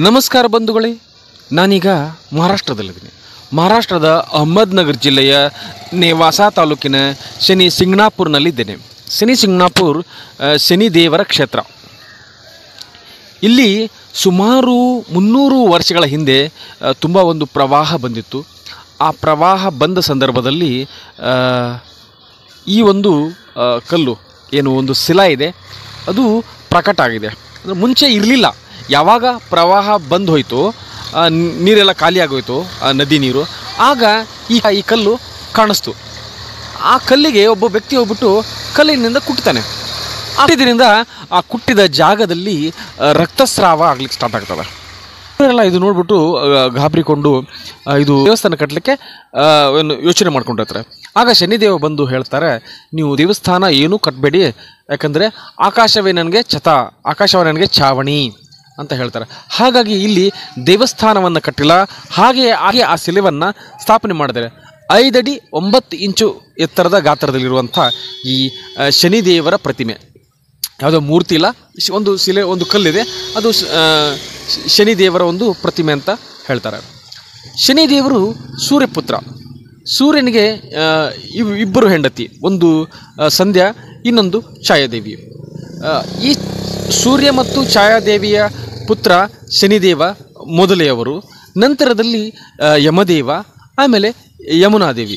ನಮಸ್ಕಾರ ಬಂಧುಗಳೇ, ನಾನೀಗ ಮಹಾರಾಷ್ಟ್ರದಲ್ಲಿದ್ದೀನಿ. ಮಹಾರಾಷ್ಟ್ರದ ಅಹಮದ್ನಗರ್ ಜಿಲ್ಲೆಯ ನೆವಾಸಾ ತಾಲೂಕಿನ ಶನಿ ಸಿಂಗ್ನಾಪುರ್ನಲ್ಲಿದ್ದೇನೆ. ಶನಿ ಸಿಂಗ್ನಾಪುರ್ ಶನಿ ದೇವರ ಕ್ಷೇತ್ರ. ಇಲ್ಲಿ ಸುಮಾರು 300 ವರ್ಷಗಳ ಹಿಂದೆ ತುಂಬ ಒಂದು ಪ್ರವಾಹ ಬಂದಿತ್ತು. ಆ ಪ್ರವಾಹ ಬಂದ ಸಂದರ್ಭದಲ್ಲಿ ಈ ಒಂದು ಕಲ್ಲು ಏನು ಒಂದು ಶಿಲಾ ಇದೆ, ಅದು ಪ್ರಕಟ ಆಗಿದೆ. ಮುಂಚೆ ಇರಲಿಲ್ಲ. ಯಾವಾಗ ಪ್ರವಾಹ ಬಂದು ಹೋಯಿತು, ನೀರೆಲ್ಲ ಖಾಲಿ ಆಗೋಯ್ತು, ನದಿ ನೀರು, ಆಗ ಈ ಕಲ್ಲು ಕಾಣಿಸ್ತು. ಆ ಕಲ್ಲಿಗೆ ಒಬ್ಬ ವ್ಯಕ್ತಿ ಹೋಗ್ಬಿಟ್ಟು ಕಲ್ಲಿನಿಂದ ಕುಟ್ತಾನೆ. ಇದರಿಂದ ಆ ಕುಟ್ಟಿದ ಜಾಗದಲ್ಲಿ ರಕ್ತಸ್ರಾವ ಆಗ್ಲಿಕ್ಕೆ ಸ್ಟಾರ್ಟ್ ಆಗ್ತದೆ. ಇವರೆಲ್ಲ ಇದು ನೋಡ್ಬಿಟ್ಟು ಗಾಬರಿಕೊಂಡು ಇದು ದೇವಸ್ಥಾನ ಕಟ್ಟಲಿಕ್ಕೆ ಯೋಚನೆ ಮಾಡ್ಕೊಂಡಿರ್ತಾರೆ. ಆಗ ಶನಿದೇವ ಬಂದು ಹೇಳ್ತಾರೆ, ನೀವು ದೇವಸ್ಥಾನ ಏನೂ ಕಟ್ಟಬೇಡಿ, ಯಾಕಂದರೆ ಆಕಾಶವೇ ನನಗೆ ಆಕಾಶವೇ ನನಗೆ ಚಾವಣಿ ಅಂತ ಹೇಳ್ತಾರೆ. ಹಾಗಾಗಿ ಇಲ್ಲಿ ದೇವಸ್ಥಾನವನ್ನು ಕಟ್ಟಿಲ್ಲ, ಹಾಗೆ ಆ ಶಿಲೆಯನ್ನು ಸ್ಥಾಪನೆ ಮಾಡಿದ್ದಾರೆ. 5 ಅಡಿ 9 ಇಂಚು ಎತ್ತರದ ಗಾತ್ರದಲ್ಲಿರುವಂಥ ಈ ಶನಿದೇವರ ಪ್ರತಿಮೆ, ಯಾವುದೋ ಮೂರ್ತಿ ಇಲ್ಲ, ಒಂದು ಶಿಲೆ, ಒಂದು ಕಲ್ಲಿದೆ, ಅದು ಶನಿದೇವರ ಒಂದು ಪ್ರತಿಮೆ ಅಂತ ಹೇಳ್ತಾರೆ. ಶನಿದೇವರು ಸೂರ್ಯಪುತ್ರ. ಸೂರ್ಯನಿಗೆ ಇಬ್ಬರು ಹೆಂಡತಿ, ಒಂದು ಸಂಧ್ಯಾ, ಇನ್ನೊಂದು ಛಾಯಾದೇವಿ. ಈ ಸೂರ್ಯ ಮತ್ತು ಛಾಯಾದೇವಿಯ ಪುತ್ರ ಶನಿದೇವ ಮೊದಲೆಯವರು, ನಂತರದಲ್ಲಿ ಯಮದೇವ, ಆಮೇಲೆ ಯಮುನಾದೇವಿ.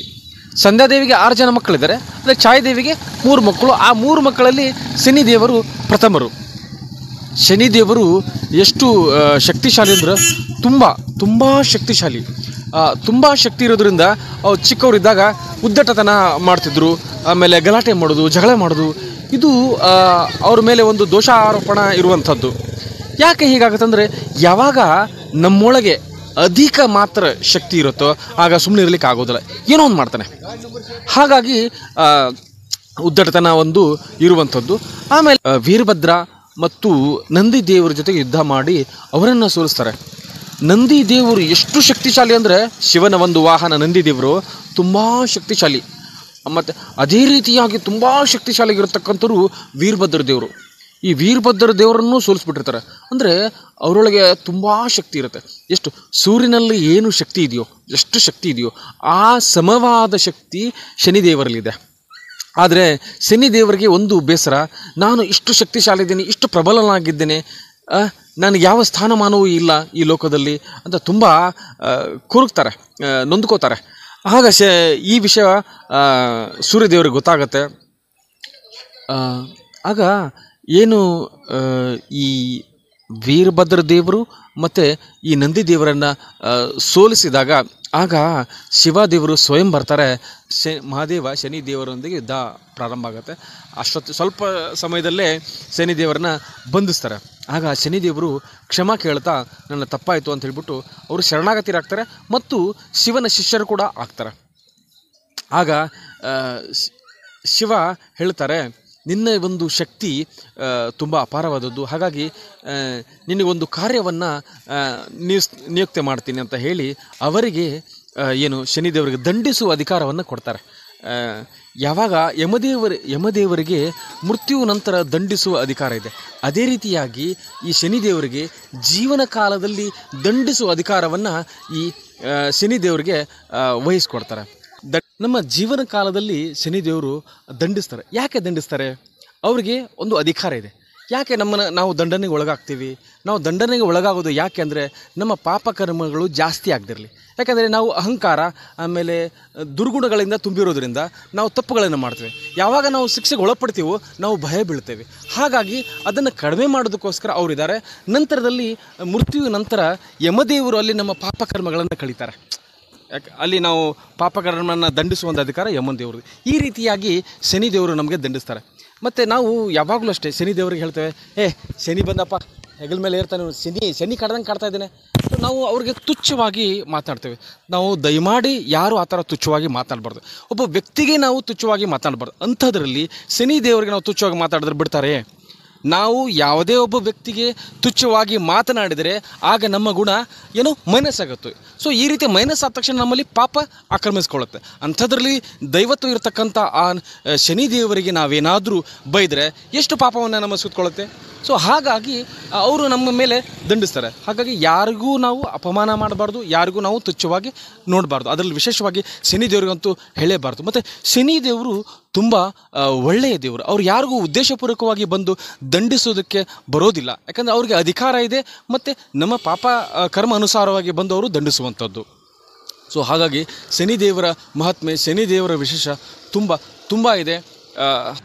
ಸಂಧ್ಯಾದೇವಿಗೆ 6 ಜನ ಮಕ್ಕಳಿದ್ದಾರೆ, ಅಂದರೆ ಛಾಯಾದೇವಿಗೆ 3 ಮಕ್ಕಳು. ಆ 3 ಮಕ್ಕಳಲ್ಲಿ ಶನಿದೇವರು ಪ್ರಥಮರು. ಶನಿದೇವರು ಎಷ್ಟು ಶಕ್ತಿಶಾಲಿ ಅಂದ್ರೆ ತುಂಬ ಶಕ್ತಿಶಾಲಿ. ತುಂಬ ಶಕ್ತಿ ಇರೋದ್ರಿಂದ ಅವ್ರು ಚಿಕ್ಕವರಿದ್ದಾಗ ಉದ್ದಟತನ ಮಾಡ್ತಿದ್ರು, ಆಮೇಲೆ ಗಲಾಟೆ ಮಾಡೋದು, ಜಗಳ ಮಾಡೋದು, ಇದು ಅವ್ರ ಮೇಲೆ ಒಂದು ದೋಷ ಆರೋಪಣ ಇರುವಂಥದ್ದು. ಯಾಕೆ ಹೀಗಾಗತ್ತಂದರೆ, ಯಾವಾಗ ನಮ್ಮೊಳಗೆ ಅಧಿಕ ಮಾತ್ರ ಶಕ್ತಿ ಇರುತ್ತೋ ಆಗ ಸುಮ್ಮನೆ ಇರಲಿಕ್ಕೆ ಆಗೋದಿಲ್ಲ, ಏನೋ ಒಂದು ಮಾಡ್ತಾನೆ. ಹಾಗಾಗಿ ಉದ್ದಟತನ ಒಂದು ಇರುವಂಥದ್ದು. ಆಮೇಲೆ ವೀರಭದ್ರ ಮತ್ತು ನಂದಿ ದೇವರ ಜೊತೆಗೆ ಯುದ್ಧ ಮಾಡಿ ಅವರನ್ನು ಸೋಲಿಸ್ತಾರೆ. ನಂದಿ ದೇವರು ಎಷ್ಟು ಶಕ್ತಿಶಾಲಿ ಅಂದರೆ, ಶಿವನ ಒಂದು ವಾಹನ ನಂದಿ ದೇವರು ತುಂಬ ಶಕ್ತಿಶಾಲಿ. ಮತ್ತು ಅದೇ ರೀತಿಯಾಗಿ ತುಂಬ ಶಕ್ತಿಶಾಲಿಯಾಗಿರ್ತಕ್ಕಂಥವ್ರು ವೀರಭದ್ರ ದೇವರು. ಈ ವೀರಭದ್ರ ದೇವರನ್ನು ಸೋಲಿಸ್ಬಿಟ್ಟಿರ್ತಾರೆ. ಅಂದರೆ ಅವರೊಳಗೆ ತುಂಬ ಶಕ್ತಿ ಇರುತ್ತೆ. ಎಷ್ಟು ಸೂರ್ಯನಲ್ಲಿ ಏನು ಶಕ್ತಿ ಇದೆಯೋ, ಎಷ್ಟು ಶಕ್ತಿ ಇದೆಯೋ ಆ ಸಮವಾದ ಶಕ್ತಿ ಶನಿದೇವರಲ್ಲಿದೆ. ಆದರೆ ಶನಿದೇವರಿಗೆ ಒಂದು ಬೇಸರ, ನಾನು ಇಷ್ಟು ಶಕ್ತಿಶಾಲಿ ಇದ್ದೇನೆ, ಇಷ್ಟು ಪ್ರಬಲನಾಗಿದ್ದೇನೆ, ನನಗೆ ಯಾವ ಸ್ಥಾನಮಾನವೂ ಇಲ್ಲ ಈ ಲೋಕದಲ್ಲಿ ಅಂತ ತುಂಬ ಕೂರುತ್ತಾರೆ, ನೊಂದ್ಕೋತಾರೆ. ಆಗ ಈ ವಿಷಯ ಸೂರ್ಯದೇವರಿಗೆ ಗೊತ್ತಾಗತ್ತೆ. ಆಗ ಏನು ಈ ವೀರಭದ್ರ ದೇವರು ಮತ್ತು ಈ ನಂದಿ ದೇವರನ್ನು ಸೋಲಿಸಿದಾಗ ಆಗ ಶಿವದೇವರು ಸ್ವಯಂ ಬರ್ತಾರೆ. ಮಹಾದೇವ ಶನಿ ದೇವರೊಂದಿಗೆ ಯುದ್ಧ ಪ್ರಾರಂಭ ಆಗುತ್ತೆ. ಅಷ್ಟೊತ್ತು ಸ್ವಲ್ಪ ಸಮಯದಲ್ಲೇ ಶನಿದೇವರನ್ನ ಬಂಧಿಸ್ತಾರೆ. ಆಗ ಶನಿದೇವರು ಕ್ಷಮಾ ಕೇಳ್ತಾ, ನನ್ನ ತಪ್ಪಾಯಿತು ಅಂತ ಹೇಳ್ಬಿಟ್ಟು ಅವರು ಶರಣಾಗತಿರಾಗ್ತಾರೆ ಮತ್ತು ಶಿವನ ಶಿಷ್ಯರು ಕೂಡ ಆಗ್ತಾರೆ. ಆಗ ಶಿವ ಹೇಳ್ತಾರೆ, ನಿನ್ನ ಒಂದು ಶಕ್ತಿ ತುಂಬ ಅಪಾರವಾದದ್ದು, ಹಾಗಾಗಿ ನಿನಗೊಂದು ಕಾರ್ಯವನ್ನು ನಿಯುಕ್ತಿ ಮಾಡ್ತೀನಿ ಅಂತ ಹೇಳಿ ಅವರಿಗೆ ಏನು ಶನಿದೇವರಿಗೆ ದಂಡಿಸುವ ಅಧಿಕಾರವನ್ನು ಕೊಡ್ತಾರೆ. ಯಾವಾಗ ಯಮದೇವರಿಗೆ ಮೃತ್ಯು ನಂತರ ದಂಡಿಸುವ ಅಧಿಕಾರ ಇದೆ, ಅದೇ ರೀತಿಯಾಗಿ ಈ ಶನಿದೇವರಿಗೆ ಜೀವನ ಕಾಲದಲ್ಲಿ ದಂಡಿಸುವ ಅಧಿಕಾರವನ್ನು ಈ ಶನಿದೇವರಿಗೆ ವಹಿಸ್ಕೊಡ್ತಾರೆ. ನಮ್ಮ ಜೀವನ ಕಾಲದಲ್ಲಿ ಶನಿದೇವರು ದಂಡಿಸ್ತಾರೆ. ಯಾಕೆ ದಂಡಿಸ್ತಾರೆ? ಅವರಿಗೆ ಒಂದು ಅಧಿಕಾರ ಇದೆ. ಯಾಕೆ ನಾವು ದಂಡನೆಗೆ ಒಳಗಾಗ್ತೀವಿ? ನಾವು ದಂಡನೆಗೆ ಒಳಗಾಗೋದು ಯಾಕೆ ಅಂದರೆ ನಮ್ಮ ಪಾಪಕರ್ಮಗಳು ಜಾಸ್ತಿ ಆಗದಿರಲಿ. ಯಾಕಂದರೆ ನಾವು ಅಹಂಕಾರ ಆಮೇಲೆ ದುರ್ಗುಣಗಳಿಂದ ತುಂಬಿರೋದ್ರಿಂದ ನಾವು ತಪ್ಪುಗಳನ್ನು ಮಾಡ್ತೇವೆ. ಯಾವಾಗ ನಾವು ಶಿಕ್ಷೆಗೆ ಒಳಪಡ್ತೀವೋ ನಾವು ಭಯ ಬೀಳ್ತೇವೆ. ಹಾಗಾಗಿ ಅದನ್ನು ಕಡಿಮೆ ಮಾಡೋದಕ್ಕೋಸ್ಕರ ಅವರಿದ್ದಾರೆ. ನಂತರದಲ್ಲಿ ಮೃತ್ಯುವಿನ ನಂತರ ಯಮದೇವರು ಅಲ್ಲಿ ನಮ್ಮ ಪಾಪಕರ್ಮಗಳನ್ನು ಕಳೀತಾರೆ. ಯಾಕೆ ಅಲ್ಲಿ ನಾವು ಪಾಪಕರ್ಮವನ್ನು ದಂಡಿಸುವಂಥ ಅಧಿಕಾರ ಯಮನ ದೇವ್ರದ್ದು. ಈ ರೀತಿಯಾಗಿ ಶನಿದೇವರು ನಮಗೆ ದಂಡಿಸ್ತಾರೆ. ಮತ್ತು ನಾವು ಯಾವಾಗಲೂ ಅಷ್ಟೇ ಶನಿದೇವರಿಗೆ ಹೇಳ್ತೇವೆ, ಶನಿ ಬಂದಪ್ಪ ಹೆಗಲ ಮೇಲೆ ಏರ್ತಾನೆ, ಶನಿ ಕಾಡ್ದಂಗೆ ಕಾಡ್ತಾ ಇದ್ದೇನೆ. ನಾವು ಅವ್ರಿಗೆ ತುಚ್ಛವಾಗಿ ಮಾತಾಡ್ತೇವೆ. ನಾವು ದಯಮಾಡಿ ಯಾರು ಆ ಥರ ತುಚ್ಛವಾಗಿ ಮಾತಾಡಬಾರ್ದು. ಒಬ್ಬ ವ್ಯಕ್ತಿಗೆ ನಾವು ತುಚ್ಛವಾಗಿ ಮಾತಾಡಬಾರ್ದು. ಅಂಥದ್ರಲ್ಲಿ ಶನಿದೇವರಿಗೆ ನಾವು ತುಚ್ಛವಾಗಿ ಮಾತಾಡಿದ್ರೆ ಬಿಡ್ತಾರೆ? ನಾವು ಯಾವುದೇ ಒಬ್ಬ ವ್ಯಕ್ತಿಗೆ ತುಚ್ಛವಾಗಿ ಮಾತನಾಡಿದರೆ ಆಗ ನಮ್ಮ ಗುಣ ಏನೋ ಮೈನಸ್ ಆಗುತ್ತೆ. ಸೊ ಈ ರೀತಿ ಮೈನಸ್ ಆದ ತಕ್ಷಣ ನಮ್ಮಲ್ಲಿ ಪಾಪ ಆಕ್ರಮಿಸ್ಕೊಳ್ಳುತ್ತೆ. ಅಂಥದ್ರಲ್ಲಿ ದೈವತ್ವ ಇರತಕ್ಕಂಥ ಆ ಶನಿದೇವರಿಗೆ ನಾವೇನಾದರೂ ಬೈದರೆ ಎಷ್ಟು ಪಾಪವನ್ನು ನಮ್ಮ ಸುತ್ತಕೊಳ್ಳುತ್ತೆ. ಸೊ ಹಾಗಾಗಿ ಅವರು ನಮ್ಮ ಮೇಲೆ ದಂಡಿಸ್ತಾರೆ. ಹಾಗಾಗಿ ಯಾರಿಗೂ ನಾವು ಅಪಮಾನ ಮಾಡಬಾರ್ದು, ಯಾರಿಗೂ ನಾವು ತುಚ್ಛವಾಗಿ ನೋಡಬಾರ್ದು. ಅದರಲ್ಲಿ ವಿಶೇಷವಾಗಿ ಶನಿದೇವರಿಗಂತೂ ಹೇಳಲೇಬಾರ್ದು. ಮತ್ತು ಶನಿದೇವರು ತುಂಬ ಒಳ್ಳೆಯ ದೇವರು. ಅವ್ರು ಯಾರಿಗೂ ಉದ್ದೇಶಪೂರ್ವಕವಾಗಿ ಬಂದು ದಂಡಿಸೋದಕ್ಕೆ ಬರೋದಿಲ್ಲ. ಯಾಕಂದರೆ ಅವ್ರಿಗೆ ಅಧಿಕಾರ ಇದೆ ಮತ್ತು ನಮ್ಮ ಪಾಪ ಕರ್ಮ ಅನುಸಾರವಾಗಿ ಬಂದು ಅವರು ದಂಡಿಸುವಂಥದ್ದು. ಸೊ ಹಾಗಾಗಿ ಶನಿದೇವರ ಮಹಾತ್ಮೆ, ಶನಿದೇವರ ವಿಶೇಷ ತುಂಬ ಇದೆ.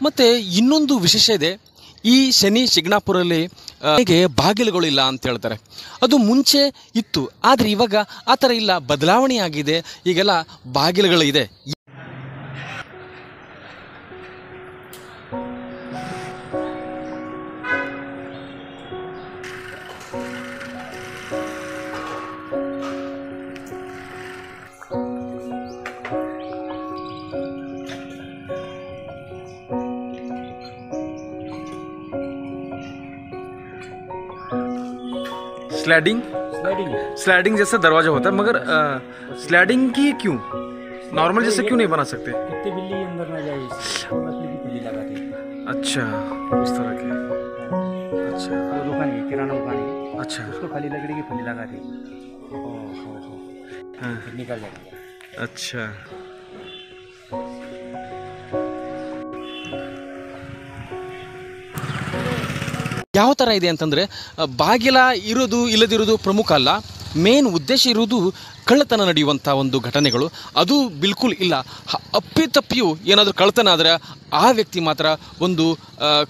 ಮತ್ತು ಇನ್ನೊಂದು ವಿಶೇಷ ಇದೆ. ಈ ಶನಿ ಶಿಗ್ನಾಪುರಲ್ಲಿ ಹೇಗೆ ಬಾಗಿಲುಗಳಿಲ್ಲ ಅಂತ ಹೇಳ್ತಾರೆ. ಅದು ಮುಂಚೆ ಇತ್ತು, ಆದರೆ ಇವಾಗ ಆ ಥರ ಇಲ್ಲ, ಬದಲಾವಣೆ ಆಗಿದೆ. ಈಗೆಲ್ಲ ಬಾಗಿಲುಗಳಿದೆ. स्लाइडिंग जैसा दरवाजा होता है, मगर स्लाइडिंग की क्यों? नॉर्मल जैसे क्यों नहीं बना सकते? कुत्ते बिल्ली अंदर ना जाए, लकड़ी की फली लगा दी। अच्छा, उस तरह के। अच्छा, वो दुकान है, किराना दुकान है। अच्छा, उसको खाली लकड़ी की फली लगा दी, हाँ, फिर निकल जाएगा। अच्छा, ಯಾವ ಥರ ಇದೆ ಅಂತಂದರೆ, ಬಾಗಿಲ ಇರೋದು ಇಲ್ಲದಿರೋದು ಪ್ರಮುಖ ಅಲ್ಲ. ಮೇನ್ ಉದ್ದೇಶ ಇರೋದು ಕಳ್ಳತನ ನಡೆಯುವಂಥ ಒಂದು ಘಟನೆಗಳು. ಅದು ಬಿಲ್ಕುಲ್ ಇಲ್ಲ. ಅಪ್ಪಿತಪ್ಪಿಯೂ ಏನಾದರೂ ಕಳ್ಳತನ ಆದರೆ ಆ ವ್ಯಕ್ತಿ ಮಾತ್ರ ಒಂದು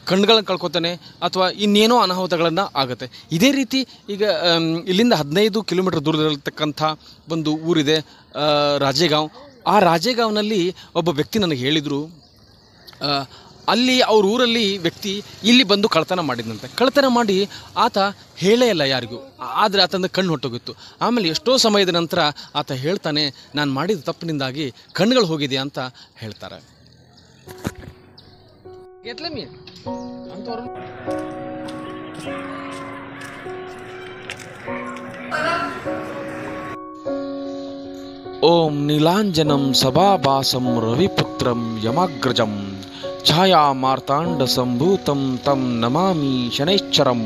ಕಣ್ಣುಗಳನ್ನು ಕಳ್ಕೊತಾನೆ ಅಥವಾ ಇನ್ನೇನೋ ಅನಾಹುತಗಳನ್ನು ಆಗುತ್ತೆ. ಇದೇ ರೀತಿ ಈಗ ಇಲ್ಲಿಂದ 15 ಕಿಲೋಮೀಟರ್ ದೂರದಲ್ಲಿರ್ತಕ್ಕಂಥ ಒಂದು ಊರಿದೆ, ರಾಜೇಗಾಂವ್. ಆ ರಾಜೇಗಾಂವ್ನಲ್ಲಿ ಒಬ್ಬ ವ್ಯಕ್ತಿ ನನಗೆ ಹೇಳಿದರು, ಅಲ್ಲಿ ಅವ್ರ ಊರಲ್ಲಿ ವ್ಯಕ್ತಿ ಇಲ್ಲಿ ಬಂದು ಕಳ್ಳತನ ಮಾಡಿದಂತೆ. ಕಳ್ಳತನ ಮಾಡಿ ಆತ ಹೇಳೇ ಇಲ್ಲ ಯಾರಿಗೂ, ಆದರೆ ಆತನ ಕಣ್ಣು ಹೊಟ್ಟೋಗಿತ್ತು. ಆಮೇಲೆ ಎಷ್ಟೋ ಸಮಯದ ನಂತರ ಆತ ಹೇಳ್ತಾನೆ, ನಾನು ಮಾಡಿದ ತಪ್ಪಿನಿಂದಾಗಿ ಕಣ್ಣುಗಳು ಹೋಗಿದೆ ಅಂತ ಹೇಳ್ತಾರೆ. ಓಂ ನೀಲಾಂಜನಂ ಸಭಾಭಾಸಂ ರವಿಪುತ್ರಂ ಯಮಾಗ್ರಜಂ ಛಾಯಾ ಮಾರ್ತಾಂಡ ಸಂಭೂತಂ ತಂ ನಮಾಮಿ ಶನೈಶ್ಚರಂ.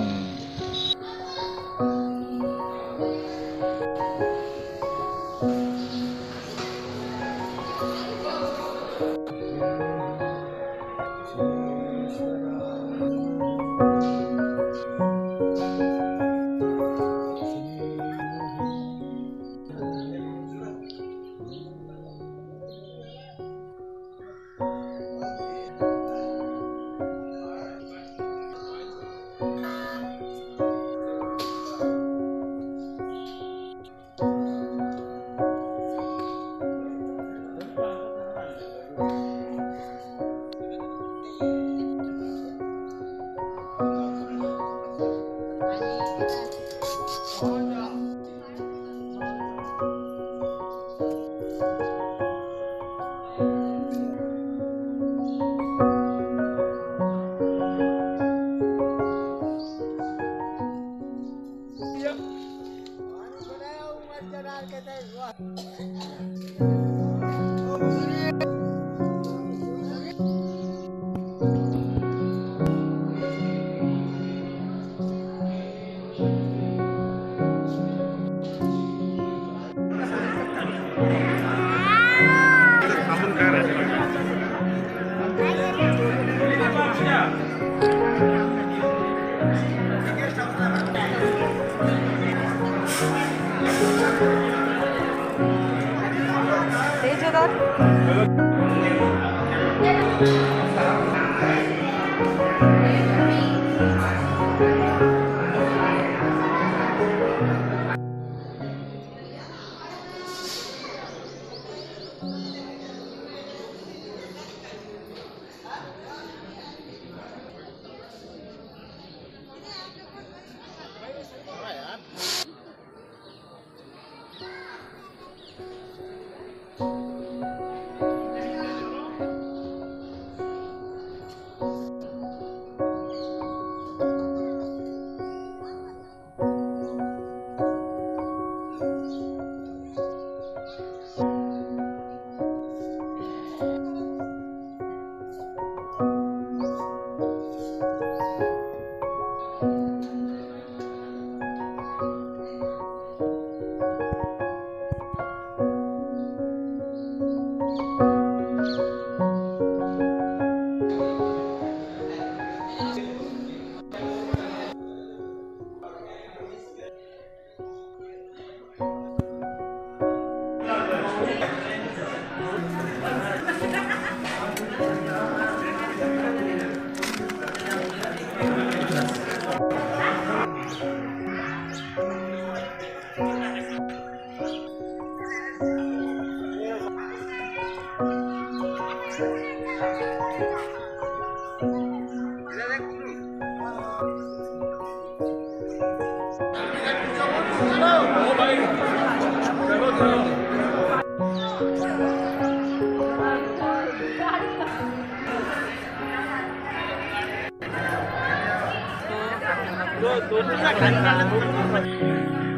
दो दोस्तों का